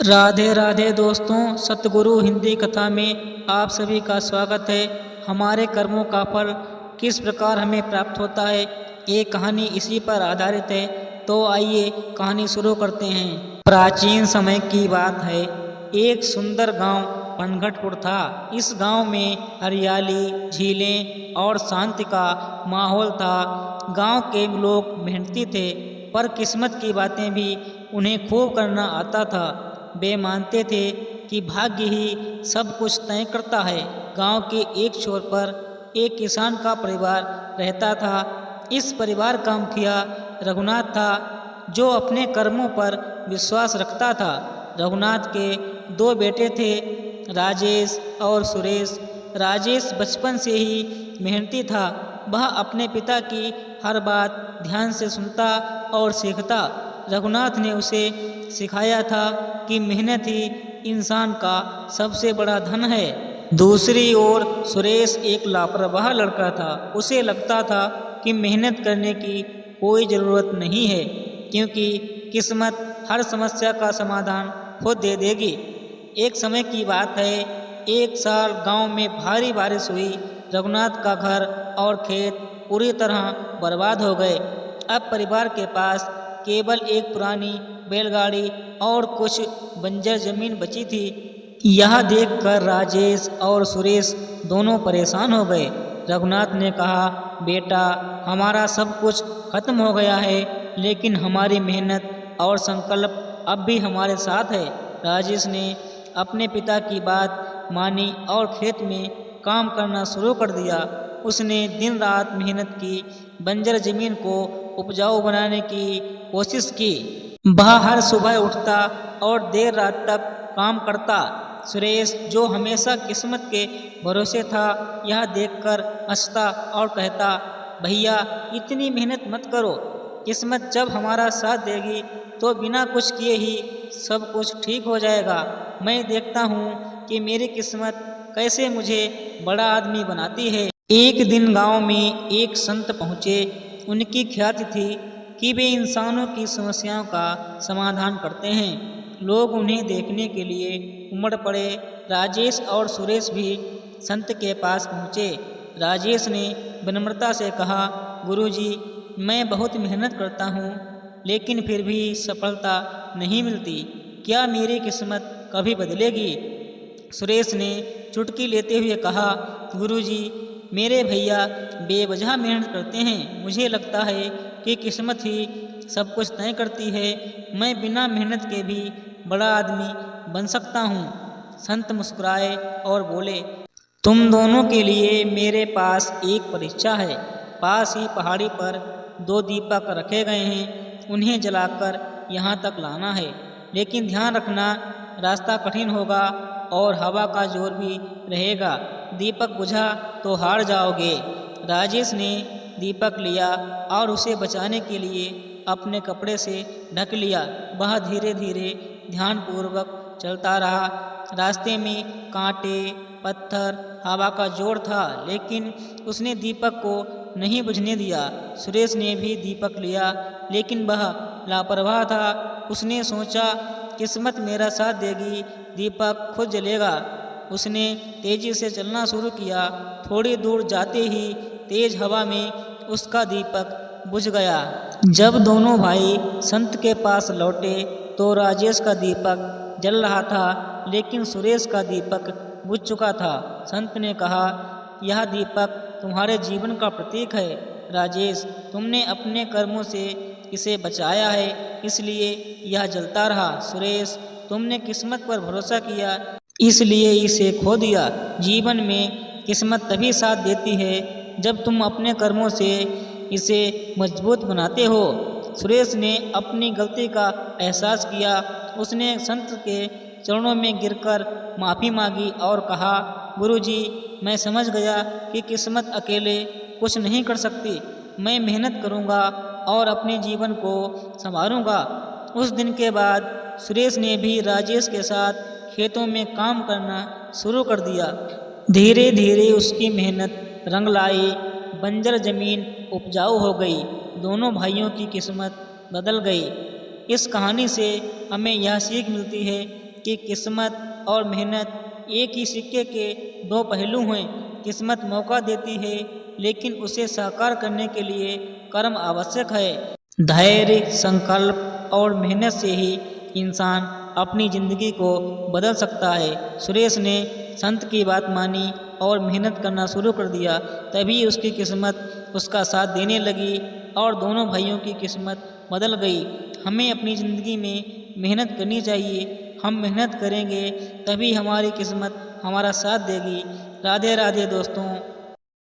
राधे राधे दोस्तों, सतगुरु हिंदी कथा में आप सभी का स्वागत है। हमारे कर्मों का फल किस प्रकार हमें प्राप्त होता है, ये कहानी इसी पर आधारित है। तो आइए कहानी शुरू करते हैं। प्राचीन समय की बात है। एक सुंदर गांव पनघटपुर था। इस गांव में हरियाली, झीलें और शांति का माहौल था। गांव के लोग मेहनती थे, पर किस्मत की बातें भी उन्हें खूब करना आता था। वे मानते थे कि भाग्य ही सब कुछ तय करता है। गांव के एक छोर पर एक किसान का परिवार रहता था। इस परिवार का मुखिया रघुनाथ था, जो अपने कर्मों पर विश्वास रखता था। रघुनाथ के दो बेटे थे, राजेश और सुरेश। राजेश बचपन से ही मेहनती था। वह अपने पिता की हर बात ध्यान से सुनता और सीखता। रघुनाथ ने उसे सिखाया था कि मेहनत ही इंसान का सबसे बड़ा धन है। दूसरी ओर सुरेश एक लापरवाह लड़का था। उसे लगता था कि मेहनत करने की कोई ज़रूरत नहीं है, क्योंकि किस्मत हर समस्या का समाधान खुद दे देगी। एक समय की बात है। एक साल गांव में भारी बारिश हुई। रघुनाथ का घर और खेत पूरी तरह बर्बाद हो गए। अब परिवार के पास केवल एक पुरानी बैलगाड़ी और कुछ बंजर जमीन बची थी। यह देखकर राजेश और सुरेश दोनों परेशान हो गए। रघुनाथ ने कहा, बेटा, हमारा सब कुछ खत्म हो गया है, लेकिन हमारी मेहनत और संकल्प अब भी हमारे साथ है। राजेश ने अपने पिता की बात मानी और खेत में काम करना शुरू कर दिया। उसने दिन रात मेहनत की, बंजर जमीन को उपजाऊ बनाने की कोशिश की। वह हर सुबह उठता और देर रात तक काम करता। सुरेश, जो हमेशा किस्मत के भरोसे था, यह देखकर हंसता और कहता, भैया, इतनी मेहनत मत करो। किस्मत जब हमारा साथ देगी तो बिना कुछ किए ही सब कुछ ठीक हो जाएगा। मैं देखता हूँ कि मेरी किस्मत कैसे मुझे बड़ा आदमी बनाती है। एक दिन गांव में एक संत पहुँचे। उनकी ख्याति थी कि वे इंसानों की समस्याओं का समाधान करते हैं। लोग उन्हें देखने के लिए उमड़ पड़े। राजेश और सुरेश भी संत के पास पहुँचे। राजेश ने विनम्रता से कहा, गुरुजी, मैं बहुत मेहनत करता हूँ, लेकिन फिर भी सफलता नहीं मिलती। क्या मेरी किस्मत कभी बदलेगी? सुरेश ने चुटकी लेते हुए कहा, गुरुजी, मेरे भैया बेवजह मेहनत करते हैं। मुझे लगता है कि किस्मत ही सब कुछ तय करती है। मैं बिना मेहनत के भी बड़ा आदमी बन सकता हूँ। संत मुस्कुराए और बोले, तुम दोनों के लिए मेरे पास एक परीक्षा है। पास ही पहाड़ी पर दो दीपक रखे गए हैं, उन्हें जलाकर यहाँ तक लाना है। लेकिन ध्यान रखना, रास्ता कठिन होगा और हवा का जोर भी रहेगा। दीपक बुझा तो हार जाओगे। राजेश ने दीपक लिया और उसे बचाने के लिए अपने कपड़े से ढक लिया। वह धीरे धीरे ध्यानपूर्वक चलता रहा। रास्ते में कांटे, पत्थर, हवा का जोर था, लेकिन उसने दीपक को नहीं बुझने दिया। सुरेश ने भी दीपक लिया, लेकिन वह लापरवाह था। उसने सोचा, किस्मत मेरा साथ देगी, दीपक खुद जलेगा। उसने तेजी से चलना शुरू किया। थोड़ी दूर जाते ही तेज हवा में उसका दीपक बुझ गया। जब दोनों भाई संत के पास लौटे तो राजेश का दीपक जल रहा था, लेकिन सुरेश का दीपक बुझ चुका था। संत ने कहा, यह दीपक तुम्हारे जीवन का प्रतीक है। राजेश, तुमने अपने कर्मों से इसे बचाया है, इसलिए यह जलता रहा। सुरेश, तुमने किस्मत पर भरोसा किया, इसलिए इसे खो दिया। जीवन में किस्मत तभी साथ देती है जब तुम अपने कर्मों से इसे मजबूत बनाते हो। सुरेश ने अपनी गलती का एहसास किया। उसने संत के चरणों में गिरकर माफ़ी मांगी और कहा, गुरुजी, मैं समझ गया कि किस्मत अकेले कुछ नहीं कर सकती। मैं मेहनत करूंगा और अपने जीवन को संवारूंगा। उस दिन के बाद सुरेश ने भी राजेश के साथ खेतों में काम करना शुरू कर दिया। धीरे धीरे उसकी मेहनत रंग लाई। बंजर जमीन उपजाऊ हो गई। दोनों भाइयों की किस्मत बदल गई। इस कहानी से हमें यह सीख मिलती है कि किस्मत और मेहनत एक ही सिक्के के दो पहलू हैं। किस्मत मौका देती है, लेकिन उसे साकार करने के लिए कर्म आवश्यक है। धैर्य, संकल्प और मेहनत से ही इंसान अपनी जिंदगी को बदल सकता है। सुरेश ने संत की बात मानी और मेहनत करना शुरू कर दिया। तभी उसकी किस्मत उसका साथ देने लगी और दोनों भाइयों की किस्मत बदल गई। हमें अपनी ज़िंदगी में मेहनत करनी चाहिए। हम मेहनत करेंगे तभी हमारी किस्मत हमारा साथ देगी। राधे राधे दोस्तों।